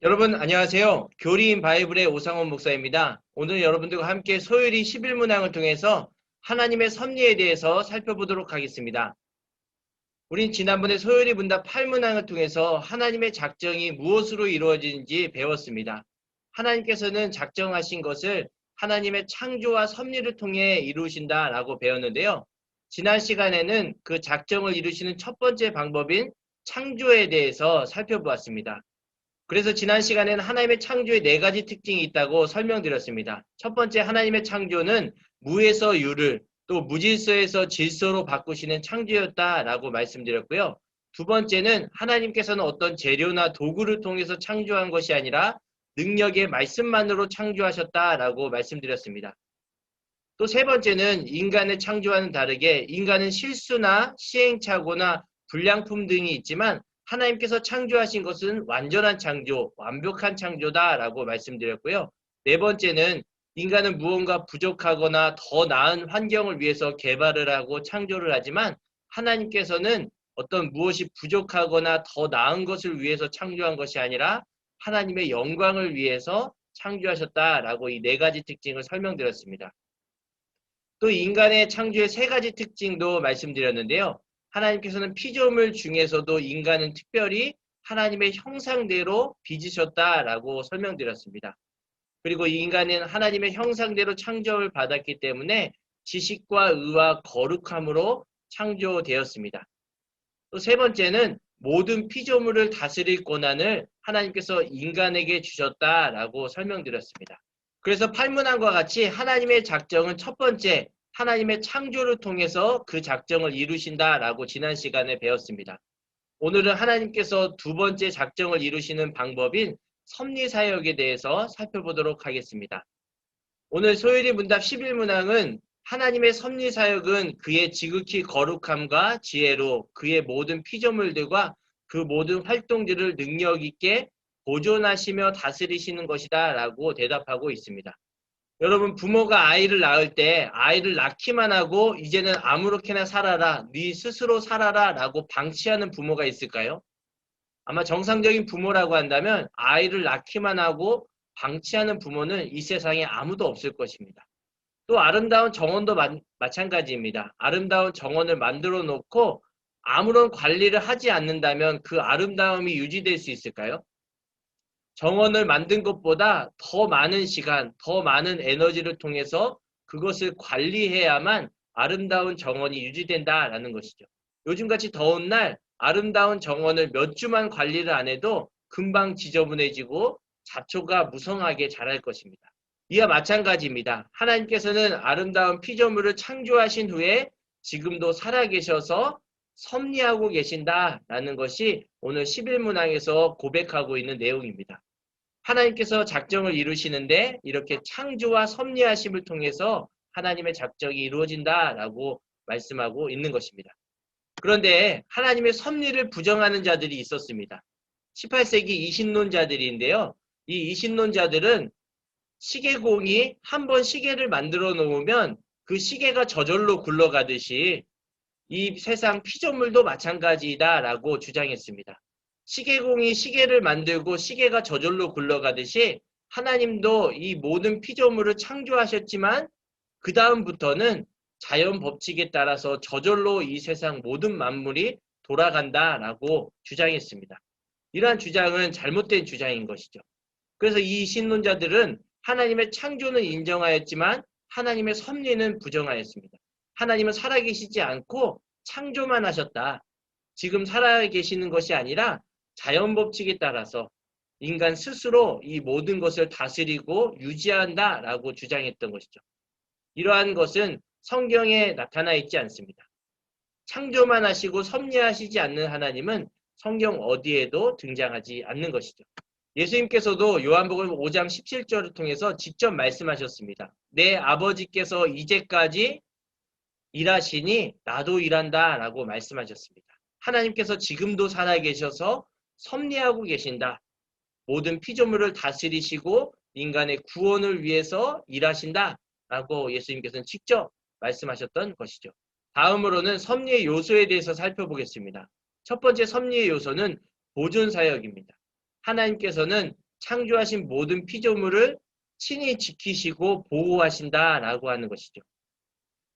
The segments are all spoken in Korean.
여러분 안녕하세요. 교리인 바이블의 오상원 목사입니다. 오늘 여러분들과 함께 소요리 11문항을 통해서 하나님의 섭리에 대해서 살펴보도록 하겠습니다. 우린 지난번에 소요리 문답 8문항을 통해서 하나님의 작정이 무엇으로 이루어지는지 배웠습니다. 하나님께서는 작정하신 것을 하나님의 창조와 섭리를 통해 이루신다라고 배웠는데요. 지난 시간에는 그 작정을 이루시는 첫 번째 방법인 창조에 대해서 살펴보았습니다. 그래서 지난 시간에는 하나님의 창조에 네 가지 특징이 있다고 설명드렸습니다. 첫 번째, 하나님의 창조는 무에서 유를, 또 무질서에서 질서로 바꾸시는 창조였다라고 말씀드렸고요. 두 번째는 하나님께서는 어떤 재료나 도구를 통해서 창조한 것이 아니라 능력의 말씀만으로 창조하셨다라고 말씀드렸습니다. 또 세 번째는 인간의 창조와는 다르게 인간은 실수나 시행착오나 불량품 등이 있지만 하나님께서 창조하신 것은 완전한 창조, 완벽한 창조다라고 말씀드렸고요. 네 번째는 인간은 무언가 부족하거나 더 나은 환경을 위해서 개발을 하고 창조를 하지만 하나님께서는 어떤 무엇이 부족하거나 더 나은 것을 위해서 창조한 것이 아니라 하나님의 영광을 위해서 창조하셨다라고 이 네 가지 특징을 설명드렸습니다. 또 인간의 창조의 세 가지 특징도 말씀드렸는데요. 하나님께서는 피조물 중에서도 인간은 특별히 하나님의 형상대로 빚으셨다라고 설명드렸습니다. 그리고 이 인간은 하나님의 형상대로 창조를 받았기 때문에 지식과 의와 거룩함으로 창조되었습니다. 또 세 번째는 모든 피조물을 다스릴 권한을 하나님께서 인간에게 주셨다라고 설명드렸습니다. 그래서 팔문항과 같이 하나님의 작정은 첫 번째, 하나님의 창조를 통해서 그 작정을 이루신다라고 지난 시간에 배웠습니다. 오늘은 하나님께서 두 번째 작정을 이루시는 방법인 섭리사역에 대해서 살펴보도록 하겠습니다. 오늘 소요리 문답 11문항은 하나님의 섭리사역은 그의 지극히 거룩함과 지혜로 그의 모든 피조물들과 그 모든 활동들을 능력 있게 보존하시며 다스리시는 것이다 라고 대답하고 있습니다. 여러분, 부모가 아이를 낳을 때 아이를 낳기만 하고 이제는 아무렇게나 살아라, 네 스스로 살아라 라고 방치하는 부모가 있을까요? 아마 정상적인 부모라고 한다면 아이를 낳기만 하고 방치하는 부모는 이 세상에 아무도 없을 것입니다. 또 아름다운 정원도 마찬가지입니다. 아름다운 정원을 만들어 놓고 아무런 관리를 하지 않는다면 그 아름다움이 유지될 수 있을까요? 정원을 만든 것보다 더 많은 시간, 더 많은 에너지를 통해서 그것을 관리해야만 아름다운 정원이 유지된다라는 것이죠. 요즘같이 더운 날 아름다운 정원을 몇 주만 관리를 안 해도 금방 지저분해지고 잡초가 무성하게 자랄 것입니다. 이와 마찬가지입니다. 하나님께서는 아름다운 피조물을 창조하신 후에 지금도 살아계셔서 섭리하고 계신다라는 것이 오늘 11문항에서 고백하고 있는 내용입니다. 하나님께서 작정을 이루시는데 이렇게 창조와 섭리하심을 통해서 하나님의 작정이 이루어진다라고 말씀하고 있는 것입니다. 그런데 하나님의 섭리를 부정하는 자들이 있었습니다. 18세기 이신론자들인데요. 이 이신론자들은 시계공이 한 번 시계를 만들어 놓으면 그 시계가 저절로 굴러가듯이 이 세상 피조물도 마찬가지다라고 주장했습니다. 시계공이 시계를 만들고 시계가 저절로 굴러가듯이 하나님도 이 모든 피조물을 창조하셨지만 그 다음부터는 자연 법칙에 따라서 저절로 이 세상 모든 만물이 돌아간다라고 주장했습니다. 이러한 주장은 잘못된 주장인 것이죠. 그래서 이 신론자들은 하나님의 창조는 인정하였지만 하나님의 섭리는 부정하였습니다. 하나님은 살아계시지 않고 창조만 하셨다. 지금 살아계시는 것이 아니라 자연 법칙에 따라서 인간 스스로 이 모든 것을 다스리고 유지한다라고 주장했던 것이죠. 이러한 것은 성경에 나타나 있지 않습니다. 창조만 하시고 섭리하시지 않는 하나님은 성경 어디에도 등장하지 않는 것이죠. 예수님께서도 요한복음 5장 17절을 통해서 직접 말씀하셨습니다. 내 아버지께서 이제까지 일하시니 나도 일한다 라고 말씀하셨습니다. 하나님께서 지금도 살아계셔서 섭리하고 계신다. 모든 피조물을 다스리시고 인간의 구원을 위해서 일하신다 라고 예수님께서는 직접 말씀하셨던 것이죠. 다음으로는 섭리의 요소에 대해서 살펴보겠습니다. 첫 번째 섭리의 요소는 보존사역입니다. 하나님께서는 창조하신 모든 피조물을 친히 지키시고 보호하신다라고 하는 것이죠.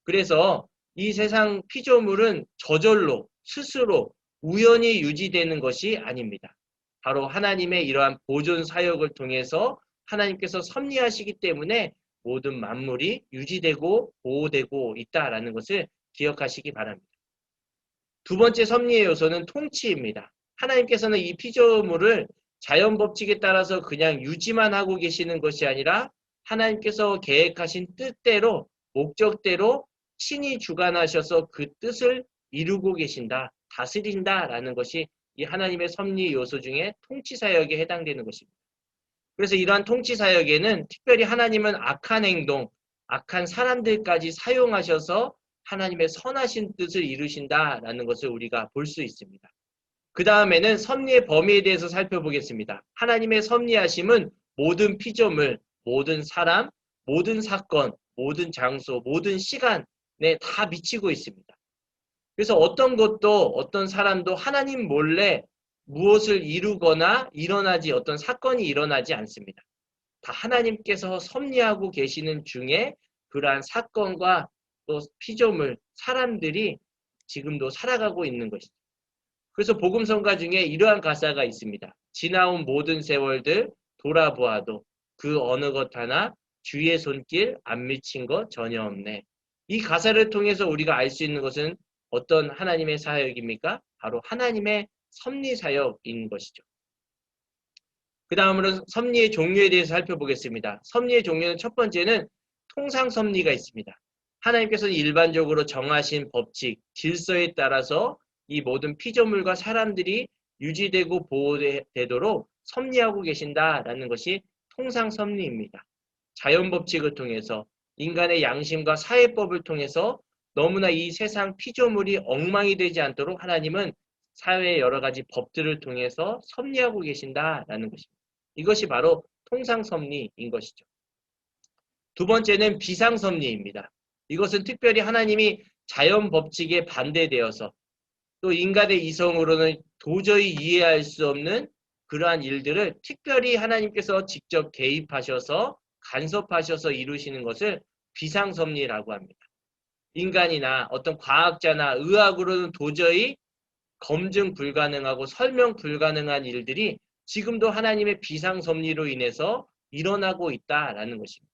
그래서 이 세상 피조물은 저절로 스스로 우연히 유지되는 것이 아닙니다. 바로 하나님의 이러한 보존 사역을 통해서 하나님께서 섭리하시기 때문에 모든 만물이 유지되고 보호되고 있다라는 것을 기억하시기 바랍니다. 두 번째 섭리의 요소는 통치입니다. 하나님께서는 이 피조물을 자연 법칙에 따라서 그냥 유지만 하고 계시는 것이 아니라 하나님께서 계획하신 뜻대로 목적대로 친히 주관하셔서 그 뜻을 이루고 계신다, 다스린다라는 것이 이 하나님의 섭리 요소 중에 통치 사역에 해당되는 것입니다. 그래서 이러한 통치 사역에는 특별히 하나님은 악한 행동, 악한 사람들까지 사용하셔서 하나님의 선하신 뜻을 이루신다라는 것을 우리가 볼 수 있습니다. 그 다음에는 섭리의 범위에 대해서 살펴보겠습니다. 하나님의 섭리하심은 모든 피조물, 모든 사람, 모든 사건, 모든 장소, 모든 시간에 다 미치고 있습니다. 그래서 어떤 것도 어떤 사람도 하나님 몰래 무엇을 이루거나 일어나지 어떤 사건이 일어나지 않습니다. 다 하나님께서 섭리하고 계시는 중에 그러한 사건과 또 피조물, 사람들이 지금도 살아가고 있는 것이죠. 그래서 복음성가 중에 이러한 가사가 있습니다. 지나온 모든 세월들 돌아보아도 그 어느 것 하나 주의 손길 안 미친 것 전혀 없네. 이 가사를 통해서 우리가 알 수 있는 것은 어떤 하나님의 사역입니까? 바로 하나님의 섭리 사역인 것이죠. 그 다음으로 섭리의 종류에 대해서 살펴보겠습니다. 섭리의 종류는 첫 번째는 통상 섭리가 있습니다. 하나님께서는 일반적으로 정하신 법칙, 질서에 따라서 이 모든 피조물과 사람들이 유지되고 보호되도록 섭리하고 계신다라는 것이 통상 섭리입니다. 자연 법칙을 통해서 인간의 양심과 사회법을 통해서 너무나 이 세상 피조물이 엉망이 되지 않도록 하나님은 사회의 여러 가지 법들을 통해서 섭리하고 계신다라는 것입니다. 이것이 바로 통상 섭리인 것이죠. 두 번째는 비상 섭리입니다. 이것은 특별히 하나님이 자연 법칙에 반대되어서 또 인간의 이성으로는 도저히 이해할 수 없는 그러한 일들을 특별히 하나님께서 직접 개입하셔서 간섭하셔서 이루시는 것을 비상섭리라고 합니다. 인간이나 어떤 과학자나 의학으로는 도저히 검증 불가능하고 설명 불가능한 일들이 지금도 하나님의 비상섭리로 인해서 일어나고 있다라는 것입니다.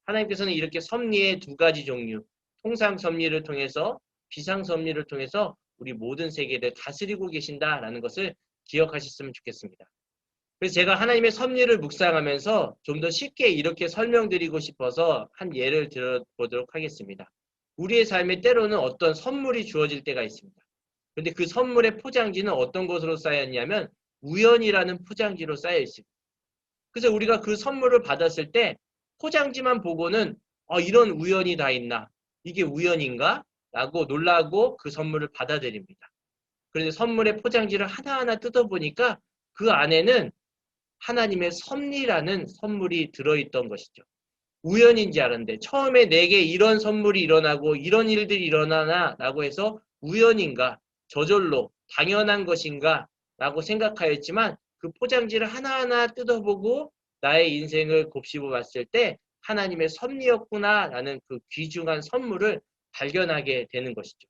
하나님께서는 이렇게 섭리의 두 가지 종류, 통상섭리를 통해서 비상섭리를 통해서 우리 모든 세계를 다스리고 계신다라는 것을 기억하셨으면 좋겠습니다. 그래서 제가 하나님의 섭리를 묵상하면서 좀 더 쉽게 이렇게 설명드리고 싶어서 한 예를 들어보도록 하겠습니다. 우리의 삶에 때로는 어떤 선물이 주어질 때가 있습니다. 그런데 그 선물의 포장지는 어떤 것으로 쌓였냐면 우연이라는 포장지로 쌓여 있습니다. 그래서 우리가 그 선물을 받았을 때 포장지만 보고는 이런 우연이 다 있나? 이게 우연인가? 라고 놀라고 그 선물을 받아들입니다. 그런데 선물의 포장지를 하나하나 뜯어보니까 그 안에는 하나님의 섭리라는 선물이 들어있던 것이죠. 우연인지 알았는데 처음에 내게 이런 선물이 일어나고 이런 일들이 일어나나 라고 해서 우연인가? 저절로 당연한 것인가? 라고 생각하였지만 그 포장지를 하나하나 뜯어보고 나의 인생을 곱씹어 봤을 때 하나님의 섭리였구나 라는 그 귀중한 선물을 발견하게 되는 것이죠.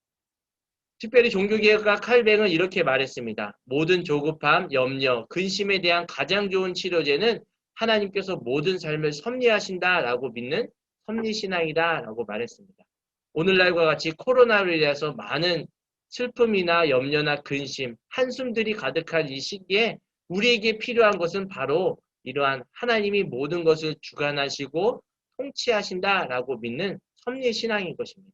특별히 종교개혁가 칼뱅은 이렇게 말했습니다. 모든 조급함, 염려, 근심에 대한 가장 좋은 치료제는 하나님께서 모든 삶을 섭리하신다라고 믿는 섭리신앙이다라고 말했습니다. 오늘날과 같이 코로나로 인해서 많은 슬픔이나 염려나 근심, 한숨들이 가득한 이 시기에 우리에게 필요한 것은 바로 이러한 하나님이 모든 것을 주관하시고 통치하신다라고 믿는 섭리신앙인 것입니다.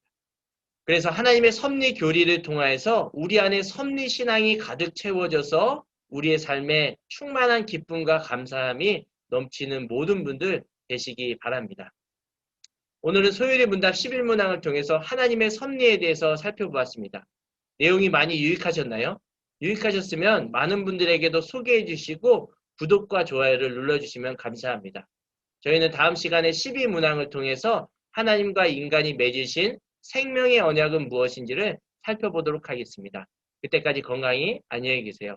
그래서 하나님의 섭리 교리를 통하여서 우리 안에 섭리 신앙이 가득 채워져서 우리의 삶에 충만한 기쁨과 감사함이 넘치는 모든 분들 되시기 바랍니다. 오늘은 소요리 문답 11문항을 통해서 하나님의 섭리에 대해서 살펴보았습니다. 내용이 많이 유익하셨나요? 유익하셨으면 많은 분들에게도 소개해 주시고 구독과 좋아요를 눌러주시면 감사합니다. 저희는 다음 시간에 12문항을 통해서 하나님과 인간이 맺으신 생명의 언약은 무엇인지를 살펴보도록 하겠습니다. 그때까지 건강히 안녕히 계세요.